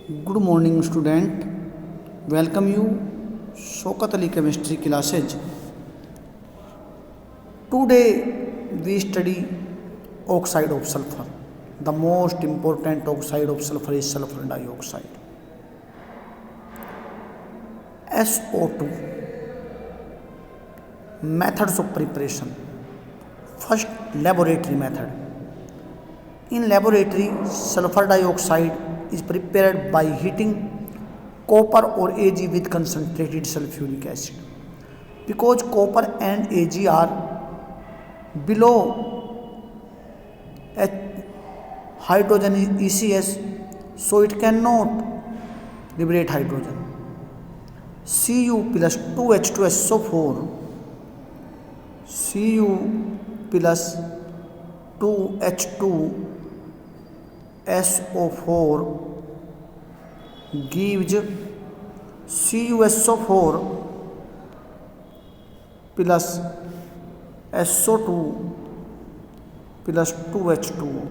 Good morning, student. Welcome you, Shaukat Ali Chemistry classes. Today we study oxide of sulfur. The most important oxide of sulfur is sulfur dioxide. SO2. Methods of preparation. First, laboratory method. In laboratory, sulfur dioxide is prepared by heating copper or Ag with concentrated sulfuric acid. Because copper and Ag are below hydrogen ECS, so it cannot liberate hydrogen. Cu plus 2H2SO4, Cu plus 2H2SO4 gives CuSO4 plus SO2 plus 2H2O.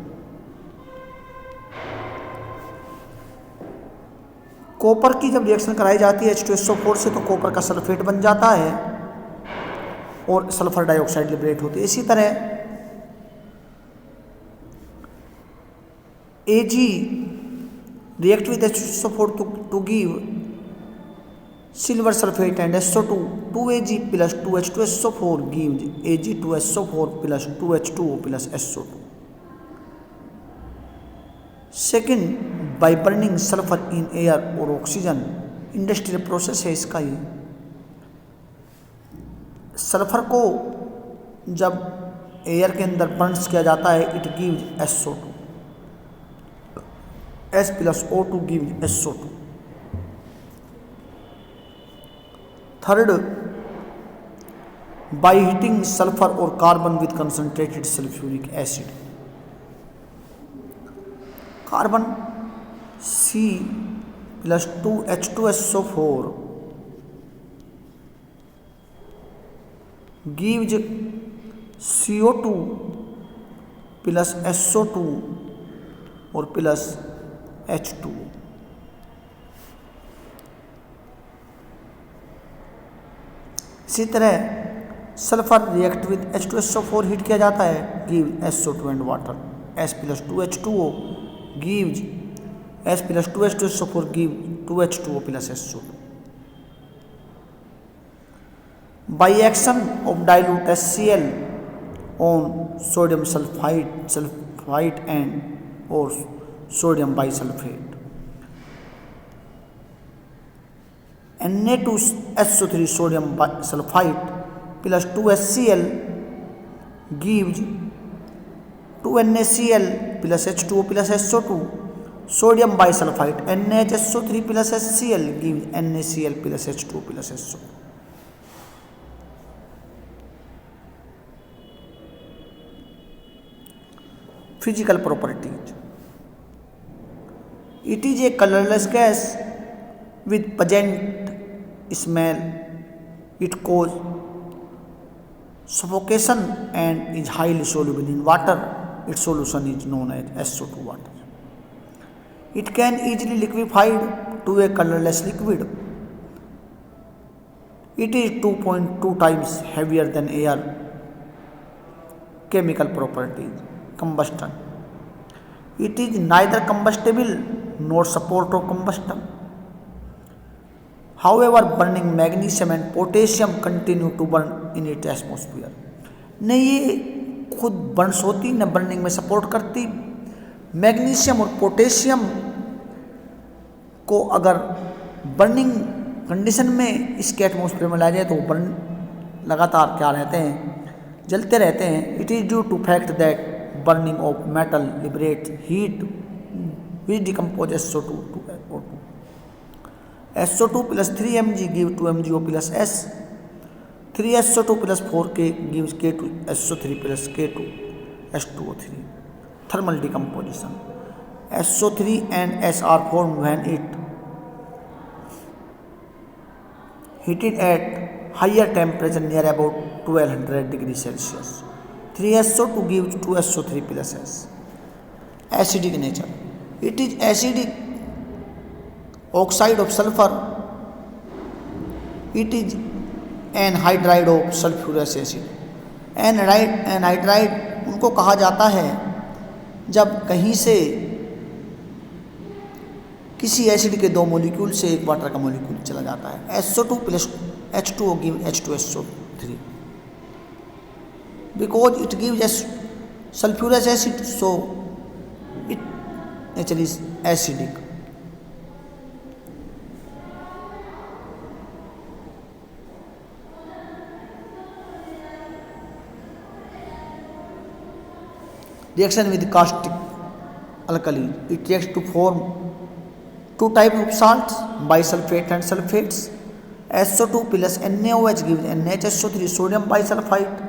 Copper की जब reaction कराई जाती है H2SO4 से तो copper का sulphate बन जाता है और सल्फर डाइऑक्साइड लिबरेट होती है। इसी तरह Ag react with H2SO4 to give silver sulfate and SO2. 2Ag plus 2H2SO4 gives Ag2SO4 plus 2H2O plus SO2. Second, by burning sulfur in air or oxygen, industrial process है इसका ही। Sulphur को जब air के अंदर Burns किया जाता है, it gives SO2. S plus O2 gives SO2. Third, by heating sulfur or carbon with concentrated sulfuric acid. Carbon C plus 2H2SO4 gives CO2 plus SO2 और प्लस H2O. इसी तरह sulphur react with H2SO4 heat किया जाता है, give SO2 and water. S plus 2H2O gives S plus 2H2SO4 give 2H2O plus SO2. By action of dilute HCl on sodium sulfite and or sodium bisulfate, Na2SO3 sodium sulfite plus 2HCl gives 2NaCl plus H2O plus SO2. Sodium bisulfite NaHSO3 plus HCl gives NaCl plus H2O plus SO2. Physical properties. It is a colorless gas with pungent smell. It causes suffocation and is highly soluble in water. Its solution is known as SO2 water. It can easily liquefied to a colorless liquid. It is 2.2 times heavier than air. Chemical properties. Combustion. It is neither combustible nor support of combustion. However, burning magnesium and potassium continue to burn in its atmosphere. न ये खुद Burns होती न burning में support करती। Magnesium और potassium को अगर बर्निंग कंडीशन में इसके एटमॉस्फेयर में लाया जाए तो बर्न लगातार क्या रहते हैं, जलते रहते हैं। It is due to fact that burning of metal liberates heat which decomposes SO2 to O2. SO2 plus 3Mg gives 2MgO plus S. 3SO2 plus 4K gives K2SO3 plus K2H2O3. Thermal decomposition. SO3 and S are formed when it heated at higher temperature near about 1200 degrees Celsius. 3SO2 gives 2SO3 plus S. Acidic nature. It is acidic oxide of sulphur, it is anhydride of sulphurous acid. Anhydride उनको कहा जाता है जब कहीं से किसी acid के 2 molecule से एक वाटर का मॉलिक्यूल चला जाता है। SO2 plus H2O give H2SO3 because it gives sulphurous acid, so it nature is acidic. Reaction with caustic alkali, it reacts to form 2 types of salts, bisulfate and sulfates. SO2 plus NaOH gives NHSO3 sodium bisulfite।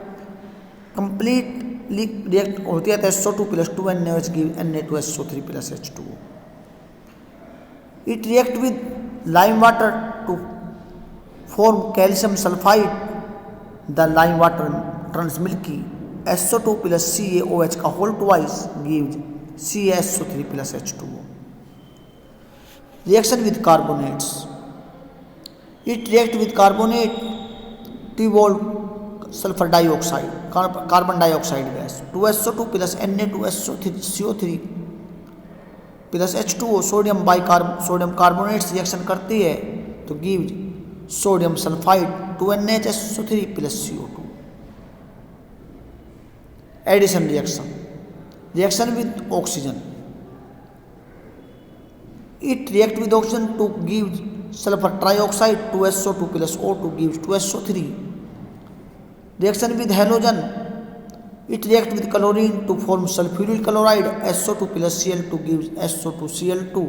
Completely react होती है तो SO2 plus 2NaOH gives Na2SO3 plus H2O। It reacts with lime water to form calcium sulfide। The lime water turns milky। SO2 plus CaOH का whole twice gives CaSO3 plus H2O। Reaction with carbonates, it reacts with carbonate to evolve sulfur dioxide, carbon dioxide gas। 2SO2 plus Na2CO3 plus H2O sodium sodium carbonates reaction करती है तो give sodium sulphide 2NHSO3 plus CO2। Addition reaction with oxygen, it react with oxygen to give sulfur trioxide 2SO2 plus O2 gives 2SO3। Reaction with halogen, it react with chlorine to form sulfuryl chloride SO2 plus Cl2 gives SO2Cl2।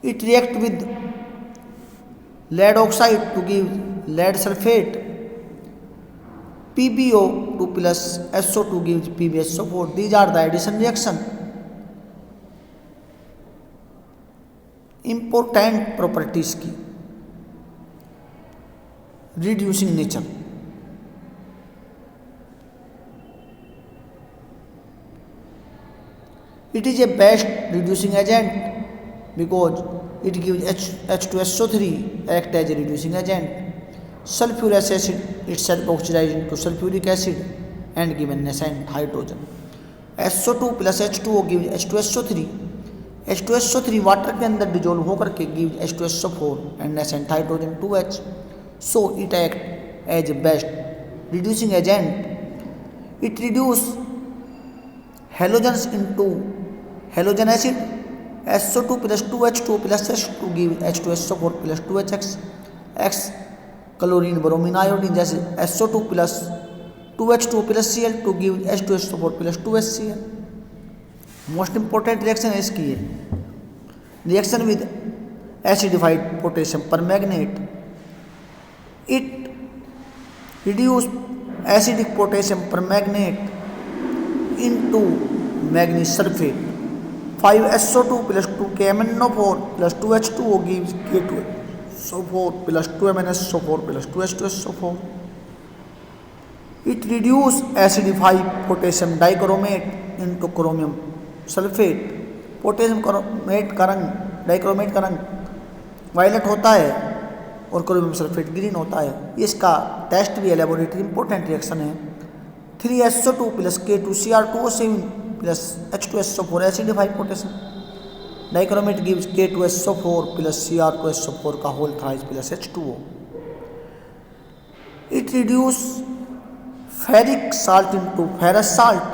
It react with lead oxide to give lead sulfate PbO2 plus SO2 gives PbSO4। These are the addition reaction। Important properties की, reducing nature, it is a best reducing agent because it gives H2SO3 act as a reducing agent. Sulphurous acid it self oxidise into sulphuric acid and give nascent hydrogen. SO2 plus H2O gives H2SO3। H2SO3 water के अंदर dissolve होकर के give H2SO4 and nascent hydrogen 2H। So it act as a best reducing agent. It reduce halogens into halogen acid. SO2 plus 2H2 plus H2 give H2SO4 plus 2HX। X chlorine bromine iodine जैसे SO2 plus 2H2 plus Cl2 give H2SO4 plus 2HCl। Most important reaction है इसकी है reaction with acidified potassium permanganate. It reduce acidic potassium permanganate into manganese sulphate. 5SO2 plus 2KMnO4 plus 2H2O gives K2SO4 plus 2MnSO4 plus 2H2SO4। It reduce acidified potassium dichromate into chromium sulphate. Potassium chromate का रंग dichromate का रंग violet होता है और chromium sulphate green होता है। इसका टेस्ट भी है लेबोरेटरी इंपॉर्टेंट रिएक्शन है। 3SO2 plus K2Cr2O7 plus H2SO4 acidified potassium dichromate gives K2SO4 plus Cr2SO4 का whole thrice plus H2O। It reduce ferric salt into ferrous salt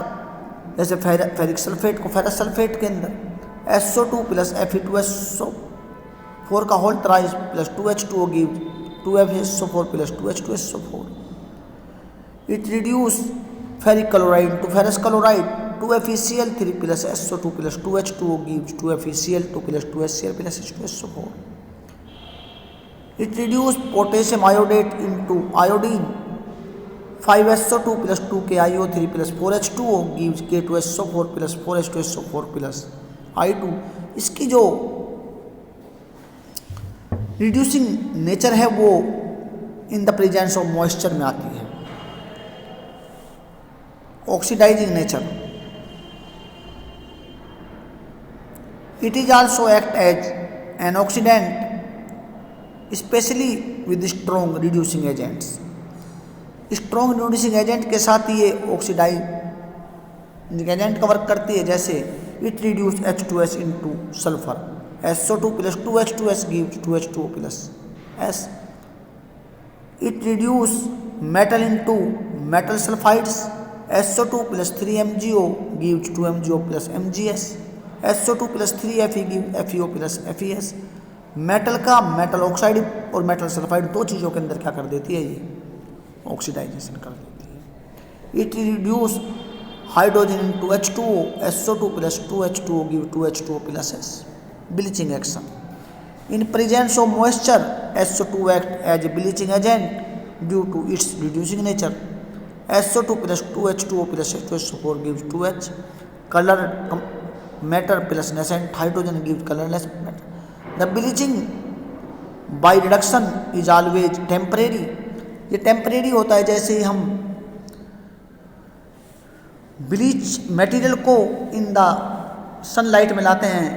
जैसे फेरिक सल्फेट को ferrous sulphate के अंदर SO2 plus Fe2SO4 का whole thrice plus 2H2O give 2FeSO4 plus 2H2SO4। It reduce ferric chloride to ferrous chloride 2FeCl3 plus SO2 plus 2H2O gives 2FeCl2 plus 2HCl plus H2SO4। It reduce potassium iodate into iodine 5SO2 plus 2KiO3 plus 4H2O gives K2SO4 plus 4H2SO4 plus I2। इसकी जो reducing nature है वो in the presence of moisture में आती है। Oxidising nature, It is also act as an oxidant, especially with strong reducing agents. Strong reducing agent के साथ ये ऑक्सीडाइजिंग एजेंट का वर्क करती है, जैसे it reduce H2S into sulphur, SO2 plus 2H2S gives 2H2O plus S. It reduce metal into metal sulphides, SO2 plus 3MgO gives 2MgO plus MgS, SO2 plus 3Fe give FeO plus FeS. Metal का metal oxide और metal sulphide दो चीज़ों के अंदर क्या कर देती है, ये ऑक्सीडाइजेशन कर देती है. It reduce hydrogen into H2O, SO2 plus 2H2O give 2H2O plus S. Bleaching action. In presence of moisture SO2 act as a bleaching agent due to its reducing nature. SO2 plus 2H2O plus H2SO4 gives 2H. Colour matter plus nascent hydrogen give colourless matter. The bleaching by reduction is always temporary. ये temporary होता है, जैसे हम bleach material को in the sunlight में लाते हैं,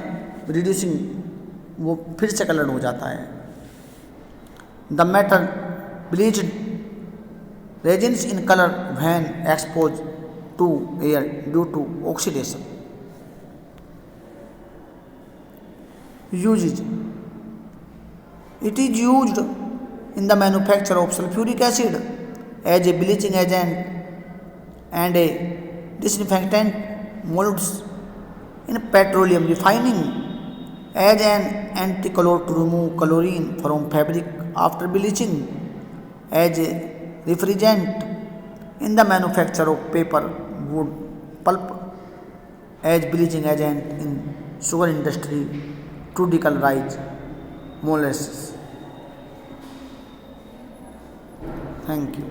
reducing, वो फिर से कलर हो जाता है. The metal bleach resins in colour when expose to air due to oxidation. Uses. It is used in the manufacture of sulfuric acid as a bleaching agent and a disinfectant, molds in petroleum refining as an anti-color to remove chlorine from fabric after bleaching, as a refrigerant in the manufacture of paper, wood, pulp, as bleaching agent in sugar industry to decolorize molasses. Thank you.